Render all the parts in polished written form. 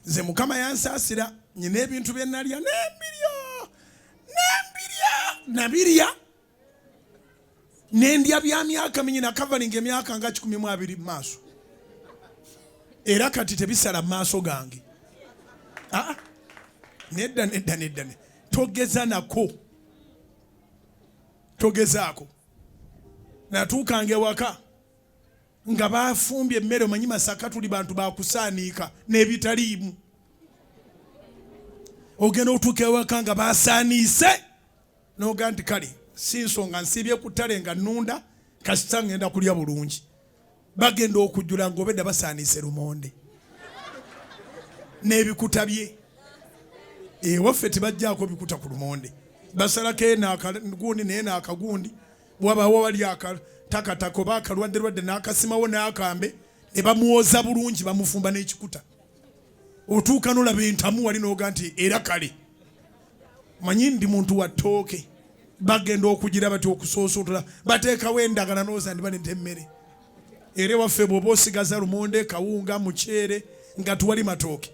nze mukama yansasira nyina ebintu bye nalya nabirya nendya bya myaka mingi na covering emyaka nga 12 mu maaso era kati tebisala mu maaso gange nedda togeza nako togezaako natuukange waka nga bafumbye emmere omanyi Masaka tuli bantu bakusaaniika n'ebitaliimu ogenda otuuka ewaka nga basaaniise noga nti kale si nsonga nsiibye ku ttale nga nnunda kasita ngenda kulya bulungi bagenda okujjula ng'obedda basaaniise lumonde n'ebikuta bye ewaffe tebajjaako bikuta ku lumonde basalako enakagundi naye naakagundi bwabaawo wali akatakatako baakalwadde n'akasimawo n'akambe ne bamuwoza bulungi bamufumba n'ekikuta otuuka nolaba entamu wali n'oga nti era kale manyi ndi muntu wa ttooke bagenda okugira bati okusoosootola bateekawo endagala nooza ndi balenta emmere era waffe bw'oba osigaza lumonde kawunga muceere nga tuwali matooke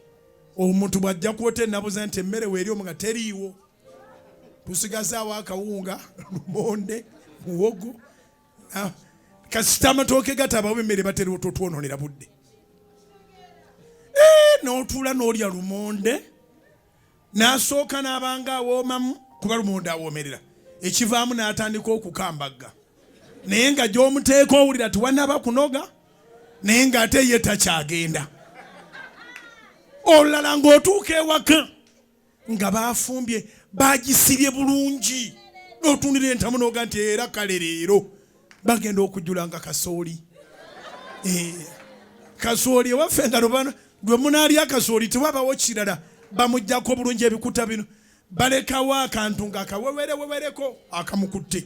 omuntu bw'ajja kwota ennabuza nti emmere weeri omu nga teriiwo tusigazaawo akawunga lumonde muwogo kasita amatooke gatabawo emmere batera ototwononera budde n'otuula n'olya lumonde n'asooka n'abanga awoomamu kuba lumonde awoomerera ekivaamu n'atandika okukambagga naye nga gy'omuteeka owulira tiwanaba kunoga naye ng'ate ye takyagenda olulala ng'otuuka ewaka nga baafumbye bagisibye bulungi n'otundira entamu n'oga nti era kale leero bagenda okujjula nga kasooli kasooli ewaffe nga lwe munaalya akasooli tewabawo kirala bamuggyako bulungi ebikuta bino balekawo akantu nga akawewerewewereko akamukutte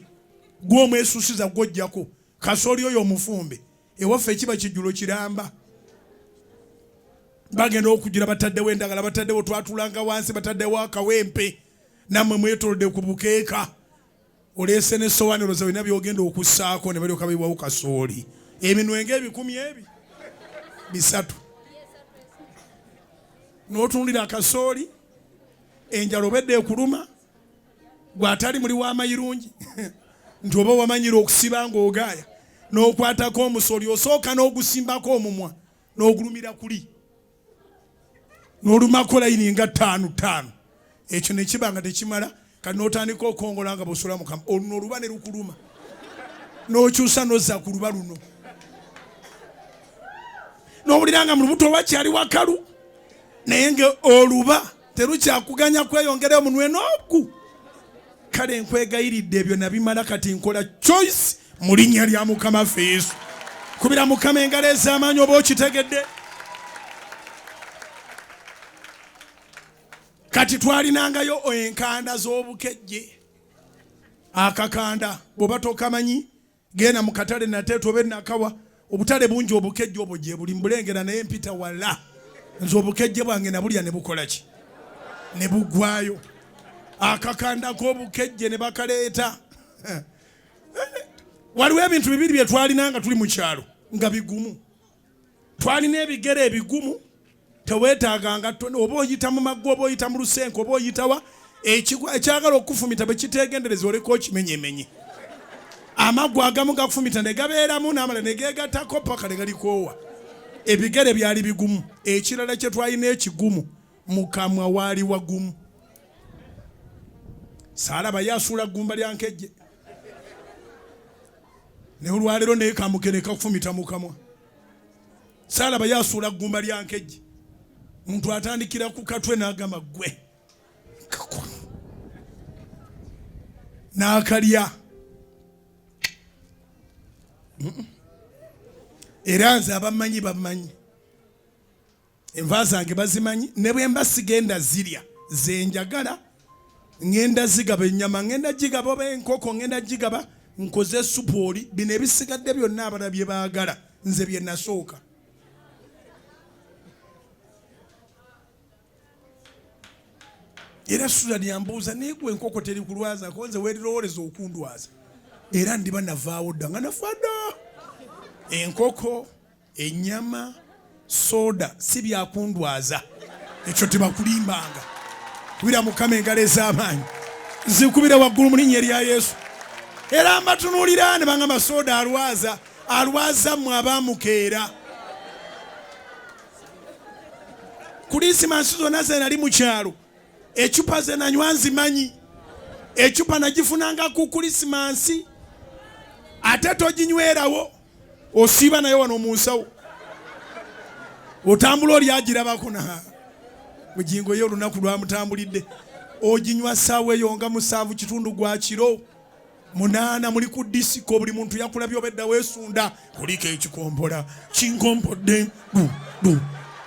gw'omwesusiza gw'ojjako kasooli oyo omufumbe ewaffe ekiba kijjulo kiramba bagenda okujjula bataddewo endagala bataddewo twatulanga wansi bataddewo akawempe nammwe mwetolodde ku bukeeka oleese n'essowaaniro zawe na byogenda okussaako ne balyoka bayiwawo kasooli eminwenge 3 n'otundira akasooli enjala obedde ekuluma gw'atali muli w'amayirungi nti oba wamanyira okusiba ng'ogaaya n'okwatako omusooli osooka n'ogusimbako omumwa n'ogulumira kuli n'olumako layini nga 5 ekyo ne kiba nga tekimala kati n'otandika okongola nga bw'osula mukama oluno oluba ne lukuluma n'okyusa n'ozza ku luba luno n'owulira nga mu lubuto wakyali wakalu naye nga oluba terukyakuganya kweyongera omunwe n'ogu kale nkwegayiridde ebyo nabimala kati nkola choice mu linnya lya mukama ffe Yesu kubira mukama engalo ez'amaanyi oba okitegedde kati twalinangayo enkanda z'obukejje akakanda bw'oba tokamanyi genda mu katale nate tobe nakawa obutale bungi obukejje obwo gye buli mbulengera naye mpita wala nze obukejje bwange nabulya ne bukola ki ne bugwayo akakanda k'obukejje ne bakaleeta waliwo ebintu bibiri bye twalinanga tuli mu kyalo nga bigumu twalina ebigere ebigumu teweetaaganga oba oyita mu maggo oba oyita mu lusenke oba oyitawa ekyagala okufumita bwe kiteegendereza oleka okimenyemenye amaggwa agamu gakufumita ne gabeeramu n'amala ne geegattako paka ne galikoowa ebigere byali bigumu ekirala kye twalina ekigumu mu kamwa waali wagumu saalaba yasuula ggumba lya nkejje ne olwaleero naye kamukene kakufumita mu kamwa saalaba yasuula ggumba lya nkejje muntu atandikira ku katwe n'agamba gwe n'akalya era nze abamanyi bamanyi enva zange bazimanyi ne bwe mba sigenda zirya zenjagala ngenda zigaba ennyama ngenda gigaba oba enkoko ngenda gigaba nkoze supu oli bino ebisigadde byonna abala bye baagala nze bye nasooka era Susan yambuuza neegwe enkoko teri kulwazako nze weerirowooleza okundwaza era ndiba navaawo dda nga nafadda enkoko ennyama soda si byakundwaza ekyo tebakulimbanga. Kubira Mukama engalo ez'amaanyi, zikubire waggulu mu linnya erya Yesu. Era ambatunuulira ne bangamba soda alwaza mmwe abaamukeera. Kuliisimansi zonna ze nali mu kyalo, ecupa ze nanywa nzimanyi. Ecupa nagifunanga ku Kuliisimansi, ate toginywerawo, osiiba nayo wano mu nsawo, otambula oli agirabako na bugingo ye olunaku lwamutambulidde. Oginywa ssaawa eyo nga 7 kitundu gwa kiro, 8 muli ku disiko, buli muntu yakulabye obedda weesunda, kuliko ekikompola kinkompodde.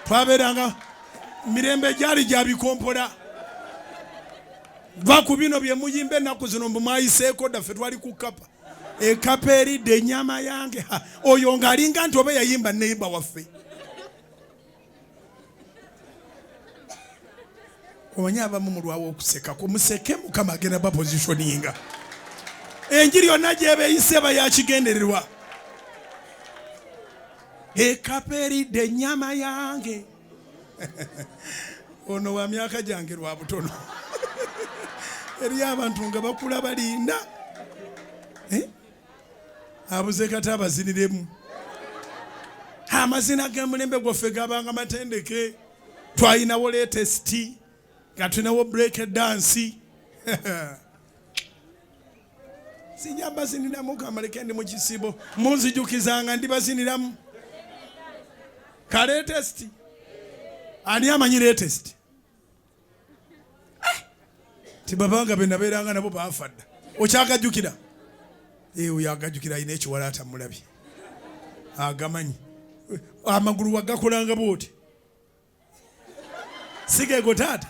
Twabeeranga mirembe gyali gya bikompola. Va ku bino bye muyimba ennaku zino mbu mwayiseeko daffe twali ku kapa. Ekapa eridde ennyama yange. Oyo ng'alinga nti oba yayimba neyimba waffe. Omanyi abamu mulwawo okusekako, museke Mukama agenda bapositioninga. Enjiri yonna gy'eba eyise eba yakigendererwa. Ekapa eridde ennyama yange. Ono wa myaka gyange lwa butono. Eri abantu nga bakula balinda. Abuze kata abaziniremu. Amazina g'emulembe gwaffe gabanga matendeke. Twalinawo latest, nga tulinawo break dance. Sijja baziniramu kamaleke ndi mu kisibo. Munzijukizanga ndi baziniramu. Ka latest. Ani amanyi latest? Tibabanga benabeeranga nabo baafadda. Okyagajjukira? Oyo agajjukira ayina ekiwalaata mulabye. Agamanyi. Amagulu wagakolanga bwoti. Sigeego taata.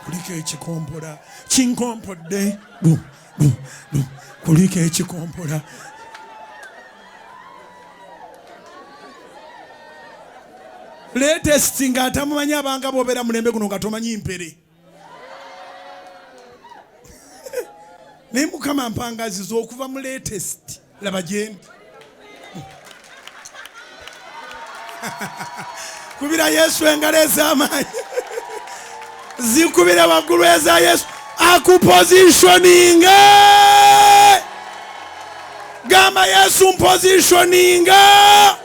Kuliko ekikompola kinkompodde. Kuliko ekikompola. Latest nga atamumanyi abanga bobeera mulembe guno nga tomanyi mpere. Naye Mukama mpangaziza okuva mu latest laba gyendi. Kubira Yesu engalo ez'amaanyi. Zikubire waggulu eza Yesu. Akupositioninga. Gamba Yesu mpositioninga.